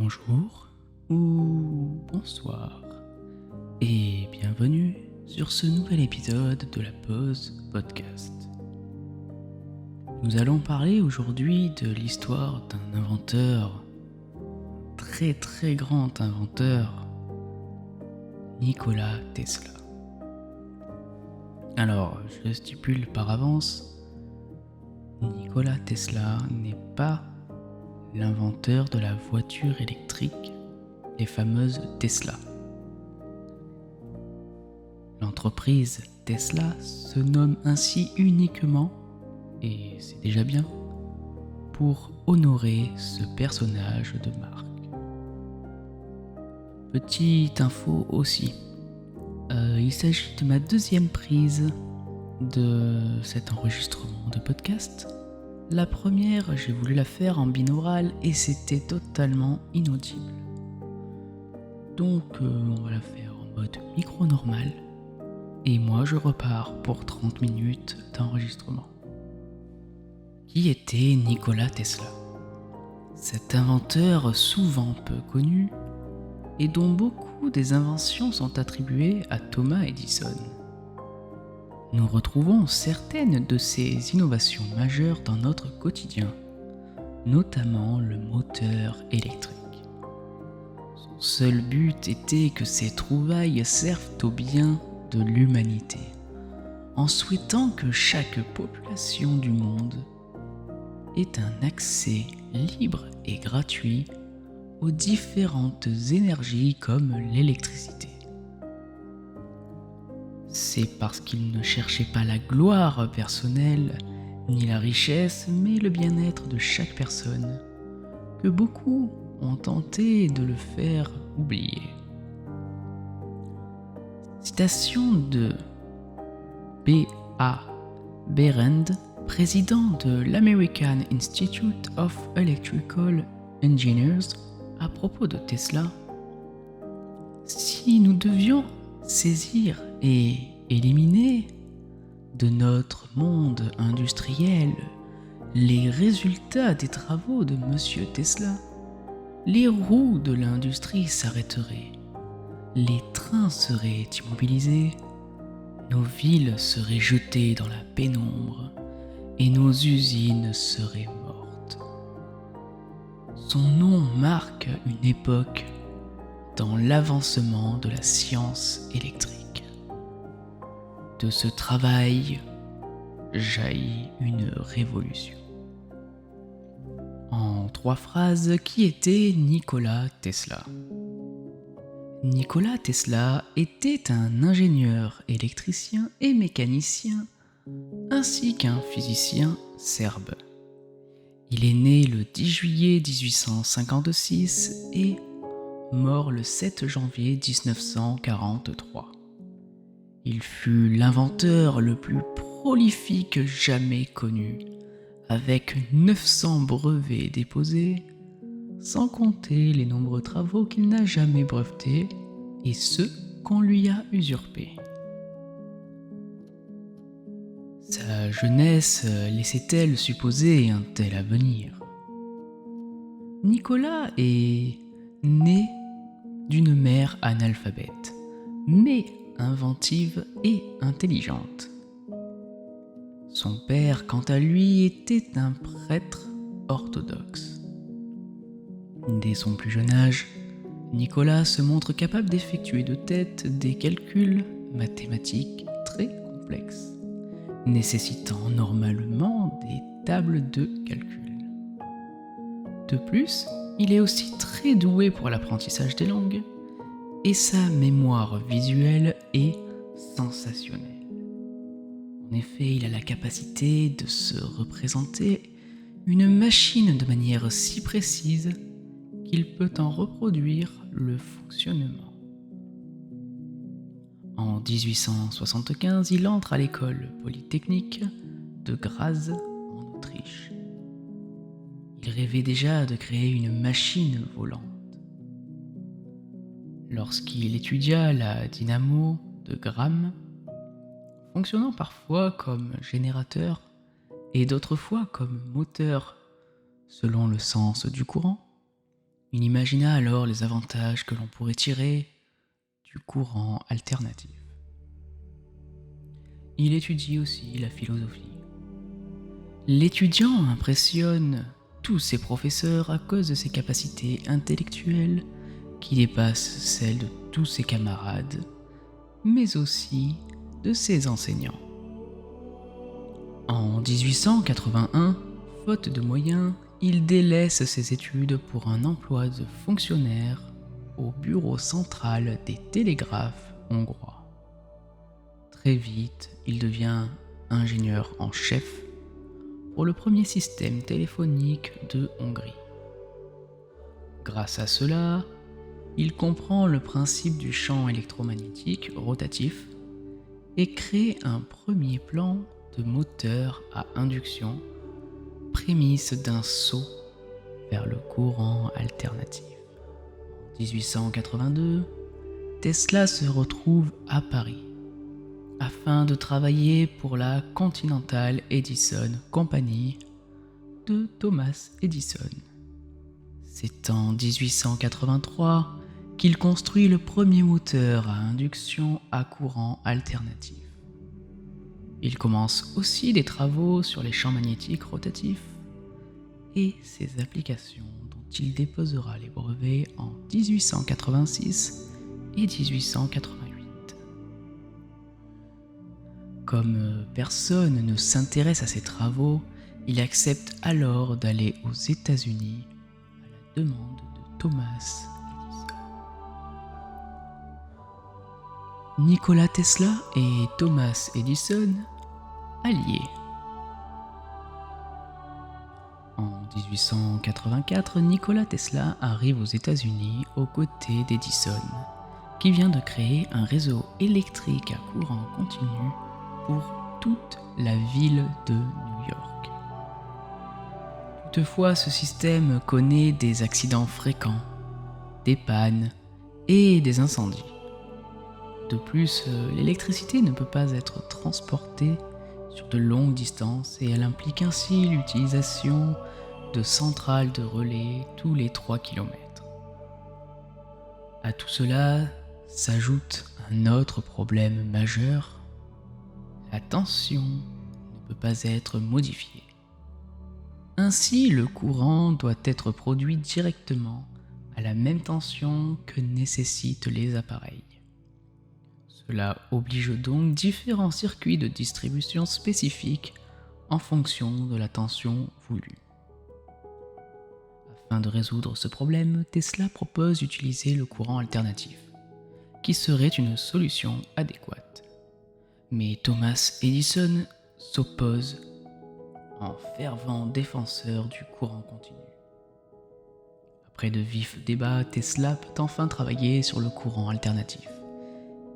Bonjour ou bonsoir et bienvenue sur ce nouvel épisode de la Pause Podcast. Nous allons parler aujourd'hui de l'histoire d'un inventeur, très grand inventeur, Nikola Tesla. Alors, je stipule par avance, Nikola Tesla n'est pas l'inventeur de la voiture électrique, les fameuses Tesla. L'entreprise Tesla se nomme ainsi uniquement, et c'est déjà bien, pour honorer ce personnage de marque. Petite info aussi, il s'agit de ma deuxième prise de cet enregistrement de podcast. La première, j'ai voulu la faire en binaural et c'était totalement inaudible. Donc on va la faire en mode micro normal. Et moi je repars pour 30 minutes d'enregistrement. Qui était Nikola Tesla ? Cet inventeur souvent peu connu et dont beaucoup des inventions sont attribuées à Thomas Edison. Nous retrouvons certaines de ces innovations majeures dans notre quotidien, notamment le moteur électrique. Son seul but était que ces trouvailles servent au bien de l'humanité, en souhaitant que chaque population du monde ait un accès libre et gratuit aux différentes énergies comme l'électricité. C'est parce qu'il ne cherchait pas la gloire personnelle, ni la richesse, mais le bien-être de chaque personne, que beaucoup ont tenté de le faire oublier. Citation de B.A. Behrend, président de l'American Institute of Electrical Engineers, à propos de Tesla. Si nous devions saisir et éliminer de notre monde industriel les résultats des travaux de Monsieur Tesla, les roues de l'industrie s'arrêteraient, les trains seraient immobilisés, nos villes seraient jetées dans la pénombre et nos usines seraient mortes. Son nom marque une époque dans l'avancement de la science électrique. De ce travail jaillit une révolution. En 3 phrases, qui était Nikola Tesla ? Nikola Tesla était un ingénieur électricien et mécanicien, ainsi qu'un physicien serbe. Il est né le 10 juillet 1856 et mort le 7 janvier 1943. Il fut l'inventeur le plus prolifique jamais connu, avec 900 brevets déposés, sans compter les nombreux travaux qu'il n'a jamais brevetés et ceux qu'on lui a usurpés. Sa jeunesse laissait-elle supposer un tel avenir ? Nikola est né d'une mère analphabète, mais inventive et intelligente. Son père, quant à lui, était un prêtre orthodoxe. Dès son plus jeune âge, Nikola se montre capable d'effectuer de tête des calculs mathématiques très complexes, nécessitant normalement des tables de calcul. De plus, il est aussi très doué pour l'apprentissage des langues, et sa mémoire visuelle est sensationnelle. En effet, il a la capacité de se représenter une machine de manière si précise qu'il peut en reproduire le fonctionnement. En 1875, il entre à l'école polytechnique de Graz en Autriche. Il rêvait déjà de créer une machine volante. Lorsqu'il étudia la dynamo de Gramme, fonctionnant parfois comme générateur et d'autres fois comme moteur selon le sens du courant, Il imagina alors les avantages que l'on pourrait tirer du courant alternatif. Il étudie aussi la philosophie. L'étudiant impressionne tous ses professeurs à cause de ses capacités intellectuelles qui dépassent celles de tous ses camarades, mais aussi de ses enseignants. En 1881, faute de moyens, il délaisse ses études pour un emploi de fonctionnaire au bureau central des télégraphes hongrois. Très vite, il devient ingénieur en chef pour le premier système téléphonique de Hongrie. Grâce à cela, il comprend le principe du champ électromagnétique rotatif et crée un premier plan de moteur à induction, prémisse d'un saut vers le courant alternatif. En 1882, Tesla se retrouve à Paris afin de travailler pour la Continental Edison Company de Thomas Edison. C'est en 1883 qu'il construit le premier moteur à induction à courant alternatif. Il commence aussi des travaux sur les champs magnétiques rotatifs et ses applications dont il déposera les brevets en 1886 et 1888. Comme personne ne s'intéresse à ses travaux, il accepte alors d'aller aux États-Unis à la demande de Thomas Edison. Nikola Tesla et Thomas Edison alliés. En 1884, Nikola Tesla arrive aux États-Unis aux côtés d'Edison, qui vient de créer un réseau électrique à courant continu pour toute la ville de New York. Toutefois, ce système connaît des accidents fréquents, des pannes et des incendies. De plus, l'électricité ne peut pas être transportée sur de longues distances et elle implique ainsi l'utilisation de centrales de relais tous les 3 km. À tout cela s'ajoute un autre problème majeur. La tension ne peut pas être modifiée. Ainsi, le courant doit être produit directement à la même tension que nécessitent les appareils. Cela oblige donc différents circuits de distribution spécifiques en fonction de la tension voulue. Afin de résoudre ce problème, Tesla propose d'utiliser le courant alternatif, qui serait une solution adéquate. Mais Thomas Edison s'oppose en fervent défenseur du courant continu. Après de vifs débats, Tesla peut enfin travailler sur le courant alternatif.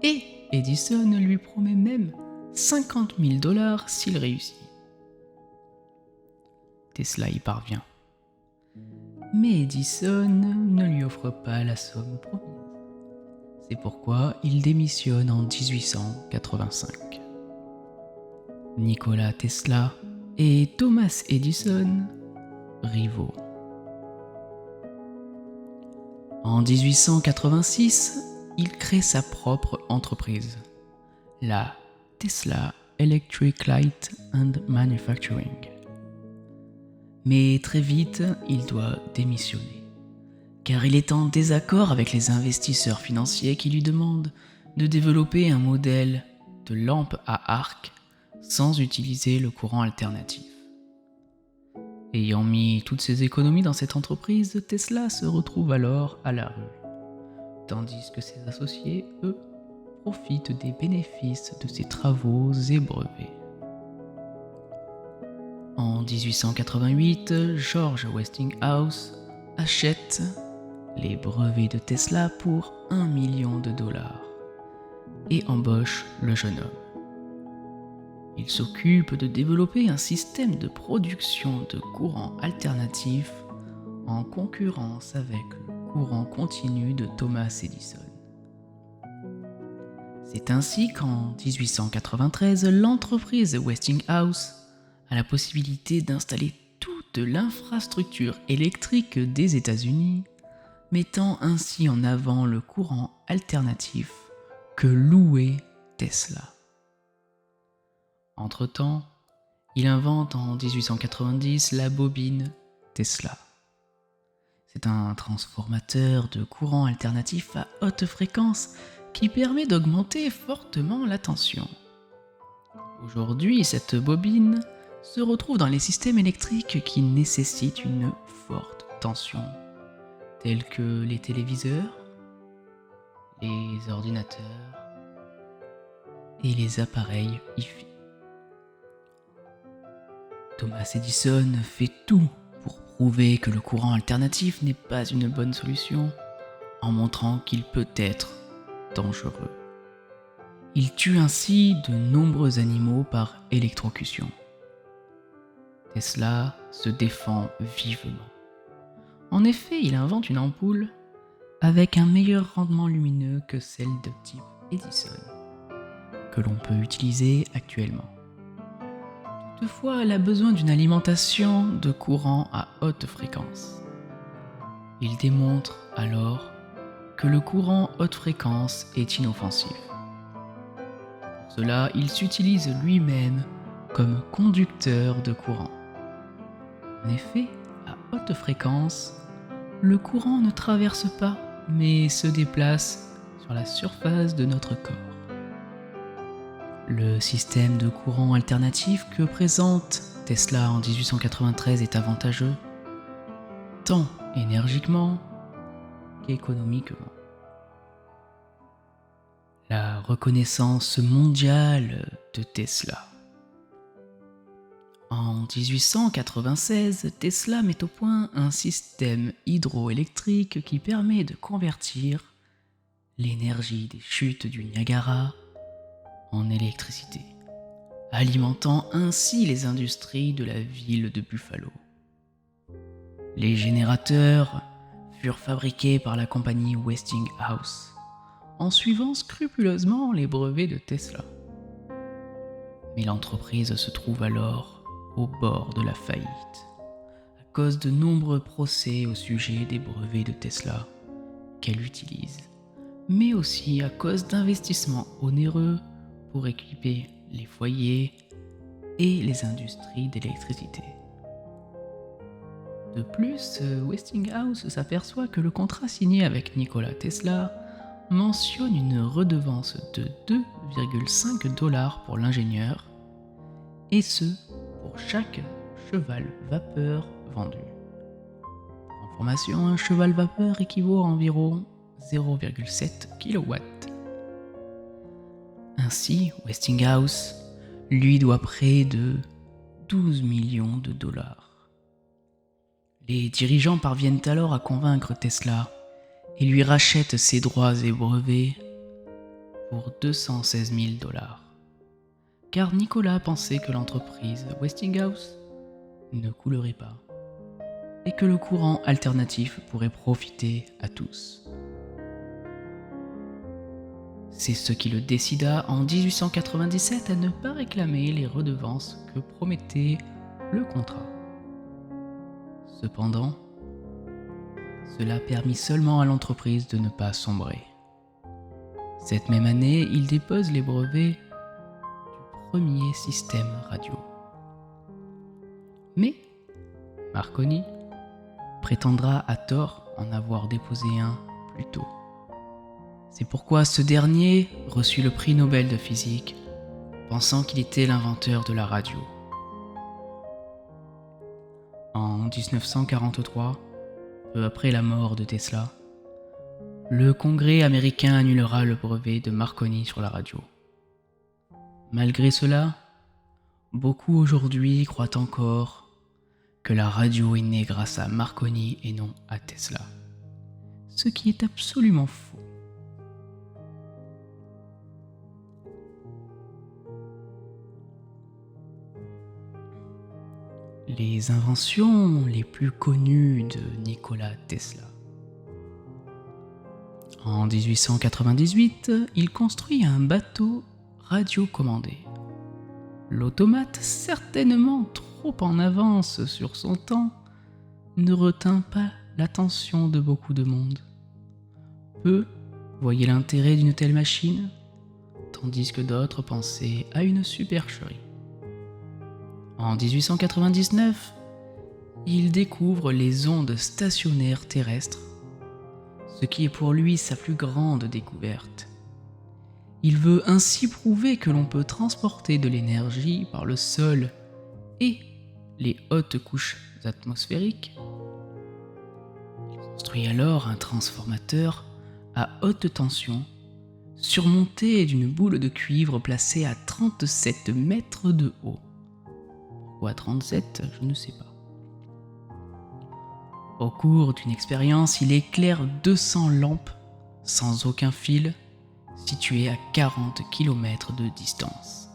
Et Edison lui promet même $50 000 s'il réussit. Tesla y parvient. Mais Edison ne lui offre pas la somme promise. C'est pourquoi il démissionne en 1885. Nikola Tesla et Thomas Edison, rivaux. En 1886, il crée sa propre entreprise, la Tesla Electric Light and Manufacturing. Mais très vite, il doit démissionner, car il est en désaccord avec les investisseurs financiers qui lui demandent de développer un modèle de lampe à arc sans utiliser le courant alternatif. Ayant mis toutes ses économies dans cette entreprise, Tesla se retrouve alors à la rue, tandis que ses associés, eux, profitent des bénéfices de ses travaux et brevets. En 1888, George Westinghouse achète les brevets de Tesla pour $1 million et embauche le jeune homme. Il s'occupe de développer un système de production de courant alternatif en concurrence avec le courant continu de Thomas Edison. C'est ainsi qu'en 1893, l'entreprise Westinghouse a la possibilité d'installer toute l'infrastructure électrique des États-Unis mettant ainsi en avant le courant alternatif que louait Tesla. Entre-temps, il invente en 1890 la bobine Tesla. C'est un transformateur de courant alternatif à haute fréquence qui permet d'augmenter fortement la tension. Aujourd'hui, cette bobine se retrouve dans les systèmes électriques qui nécessitent une forte tension, tels que les téléviseurs, les ordinateurs et les appareils Hi-Fi. Thomas Edison fait tout pour prouver que le courant alternatif n'est pas une bonne solution, en montrant qu'il peut être dangereux. Il tue ainsi de nombreux animaux par électrocution. Tesla se défend vivement. En effet, il invente une ampoule avec un meilleur rendement lumineux que celle de type Edison, que l'on peut utiliser actuellement. Toutefois, elle a besoin d'une alimentation de courant à haute fréquence. Il démontre alors que le courant haute fréquence est inoffensif. Pour cela, il s'utilise lui-même comme conducteur de courant. En effet, à haute fréquence, le courant ne traverse pas, mais se déplace sur la surface de notre corps. Le système de courant alternatif que présente Tesla en 1893 est avantageux, tant énergiquement qu'économiquement. La reconnaissance mondiale de Tesla. En 1896, Tesla met au point un système hydroélectrique qui permet de convertir l'énergie des chutes du Niagara en électricité, alimentant ainsi les industries de la ville de Buffalo. Les générateurs furent fabriqués par la compagnie Westinghouse, en suivant scrupuleusement les brevets de Tesla. Mais l'entreprise se trouve alors au bord de la faillite, à cause de nombreux procès au sujet des brevets de Tesla qu'elle utilise, mais aussi à cause d'investissements onéreux pour équiper les foyers et les industries d'électricité. De plus, Westinghouse s'aperçoit que le contrat signé avec Nikola Tesla mentionne une redevance de 2,5 $ pour l'ingénieur, et ce, pour chaque cheval vapeur vendu. En information, un cheval vapeur équivaut à environ 0,7 kW. Ainsi, Westinghouse lui doit près de 12 millions de dollars. Les dirigeants parviennent alors à convaincre Tesla et lui rachètent ses droits et brevets pour 216 000 $. Car Nikola pensait que l'entreprise Westinghouse ne coulerait pas et que le courant alternatif pourrait profiter à tous. C'est ce qui le décida en 1897 à ne pas réclamer les redevances que promettait le contrat. Cependant, cela permit seulement à l'entreprise de ne pas sombrer. Cette même année, il dépose les brevets du premier système radio. Mais Marconi prétendra à tort en avoir déposé un plus tôt. C'est pourquoi ce dernier reçut le prix Nobel de physique, pensant qu'il était l'inventeur de la radio. En 1943, peu après la mort de Tesla, le Congrès américain annulera le brevet de Marconi sur la radio. Malgré cela, beaucoup aujourd'hui croient encore que la radio est née grâce à Marconi et non à Tesla, ce qui est absolument faux. Les inventions les plus connues de Nikola Tesla. En 1898, il construit un bateau radiocommandé. L'automate, certainement trop en avance sur son temps, ne retint pas l'attention de beaucoup de monde. Peu voyaient l'intérêt d'une telle machine, tandis que d'autres pensaient à une supercherie. En 1899, il découvre les ondes stationnaires terrestres, ce qui est pour lui sa plus grande découverte. Il veut ainsi prouver que l'on peut transporter de l'énergie par le sol et les hautes couches atmosphériques. Il construit alors un transformateur à haute tension, surmonté d'une boule de cuivre placée à 37 mètres de haut. Pourquoi 37 ? Je ne sais pas. Au cours d'une expérience, il éclaire 200 lampes sans aucun fil, situées à 40 km de distance.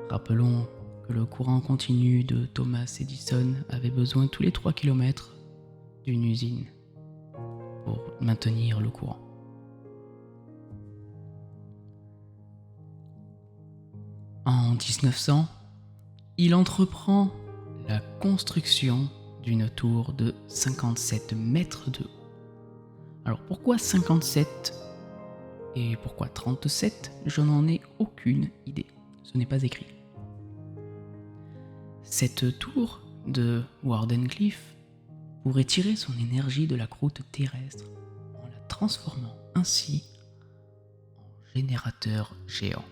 Rappelons que le courant continu de Thomas Edison avait besoin tous les 3 km d'une usine pour maintenir le courant. En 1900, il entreprend la construction d'une tour de 57 mètres de haut. Alors pourquoi 57 et pourquoi 37 ? Je n'en ai aucune idée. Ce n'est pas écrit. Cette tour de Wardenclyffe pourrait tirer son énergie de la croûte terrestre en la transformant ainsi en générateur géant.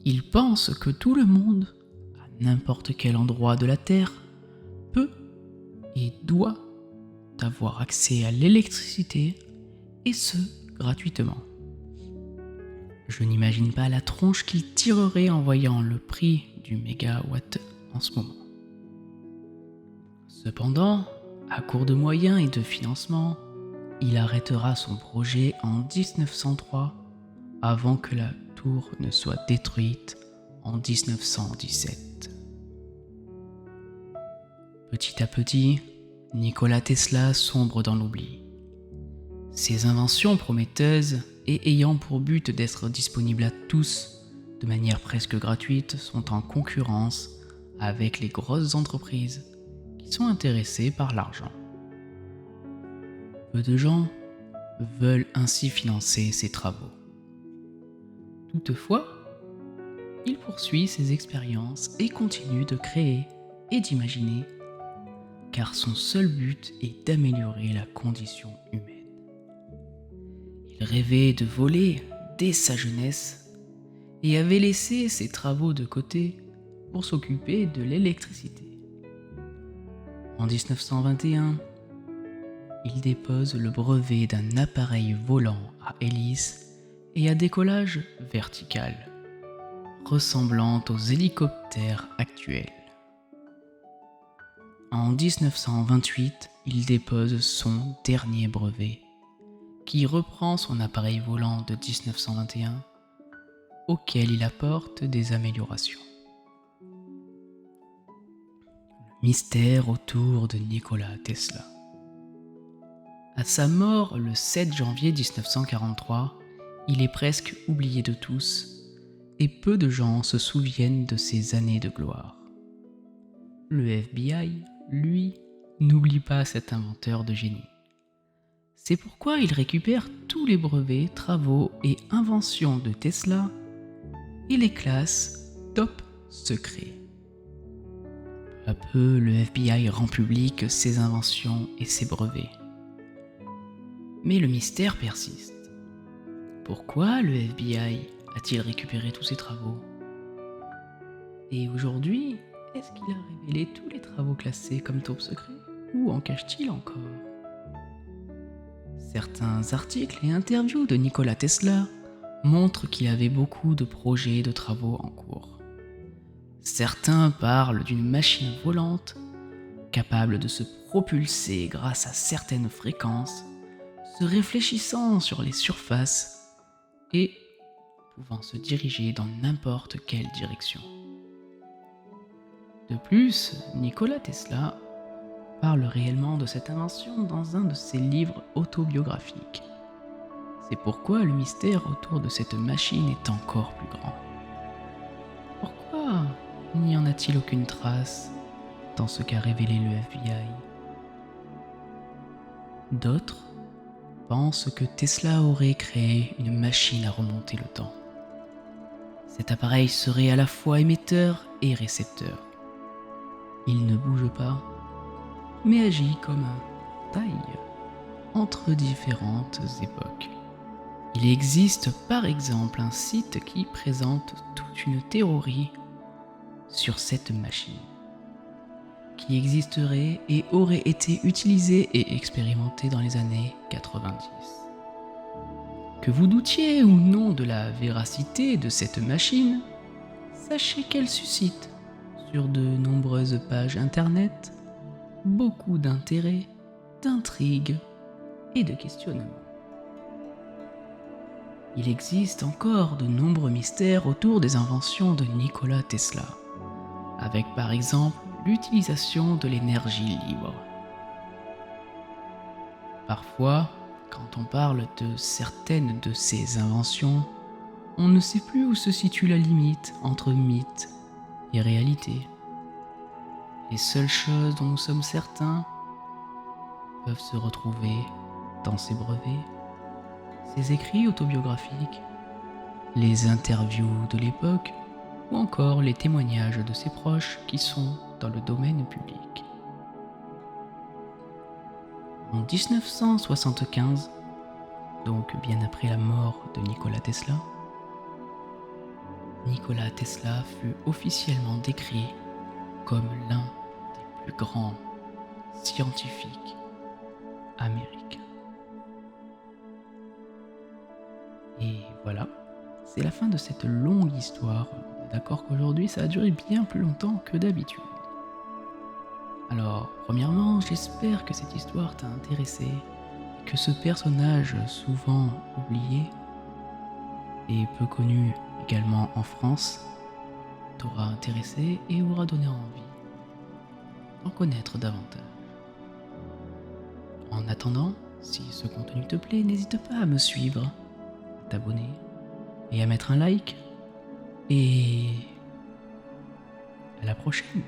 Il pense que tout le monde, à n'importe quel endroit de la Terre, peut et doit avoir accès à l'électricité, et ce, gratuitement. Je n'imagine pas la tronche qu'il tirerait en voyant le prix du mégawatt en ce moment. Cependant, à court de moyens et de financement, il arrêtera son projet en 1903 avant que la tour ne soit détruite en 1917. Petit à petit, Nikola Tesla sombre dans l'oubli. Ses inventions prometteuses et ayant pour but d'être disponibles à tous de manière presque gratuite sont en concurrence avec les grosses entreprises qui sont intéressées par l'argent. Peu de gens veulent ainsi financer ses travaux. Toutefois, il poursuit ses expériences et continue de créer et d'imaginer, car son seul but est d'améliorer la condition humaine. Il rêvait de voler dès sa jeunesse et avait laissé ses travaux de côté pour s'occuper de l'électricité. En 1921, il dépose le brevet d'un appareil volant à hélice et à décollage vertical, ressemblant aux hélicoptères actuels. En 1928, il dépose son dernier brevet, qui reprend son appareil volant de 1921, auquel il apporte des améliorations. Le mystère autour de Nikola Tesla. À sa mort le 7 janvier 1943, il est presque oublié de tous, et peu de gens se souviennent de ses années de gloire. Le FBI, lui, n'oublie pas cet inventeur de génie. C'est pourquoi il récupère tous les brevets, travaux et inventions de Tesla et les classe top secret. Peu à peu, le FBI rend public ses inventions et ses brevets. Mais le mystère persiste. Pourquoi le FBI a-t-il récupéré tous ses travaux ? Et aujourd'hui, est-ce qu'il a révélé tous les travaux classés comme top secret ? Ou en cache-t-il encore ? Certains articles et interviews de Nikola Tesla montrent qu'il avait beaucoup de projets et de travaux en cours. Certains parlent d'une machine volante capable de se propulser grâce à certaines fréquences, se réfléchissant sur les surfaces et pouvant se diriger dans n'importe quelle direction. De plus, Nikola Tesla parle réellement de cette invention dans un de ses livres autobiographiques. C'est pourquoi le mystère autour de cette machine est encore plus grand. Pourquoi n'y en a-t-il aucune trace dans ce qu'a révélé le FBI. D'autres pensent que Tesla aurait créé une machine à remonter le temps. Cet appareil serait à la fois émetteur et récepteur. Il ne bouge pas, mais agit comme un taille entre différentes époques. Il existe par exemple un site qui présente toute une théorie sur cette machine, qui existerait et aurait été utilisée et expérimentée dans les années 90. Que vous doutiez ou non de la véracité de cette machine, sachez qu'elle suscite, sur de nombreuses pages internet, beaucoup d'intérêt, d'intrigues et de questionnements. Il existe encore de nombreux mystères autour des inventions de Nikola Tesla, avec par exemple l'utilisation de l'énergie libre. Parfois, quand on parle de certaines de ces inventions, on ne sait plus où se situe la limite entre mythe et réalité. Les seules choses dont nous sommes certains peuvent se retrouver dans ses brevets, ses écrits autobiographiques, les interviews de l'époque ou encore les témoignages de ses proches qui sont dans le domaine public. En 1975, donc bien après la mort de Nikola Tesla, Nikola Tesla fut officiellement décrit comme l'un des plus grands scientifiques américains. Et voilà, c'est la fin de cette longue histoire. On est d'accord qu'aujourd'hui ça a duré bien plus longtemps que d'habitude. Alors, premièrement, j'espère que cette histoire t'a intéressé et que ce personnage souvent oublié et peu connu également en France t'aura intéressé et aura donné envie d'en connaître davantage. En attendant, si ce contenu te plaît, n'hésite pas à me suivre, à t'abonner et à mettre un like. Et à la prochaine!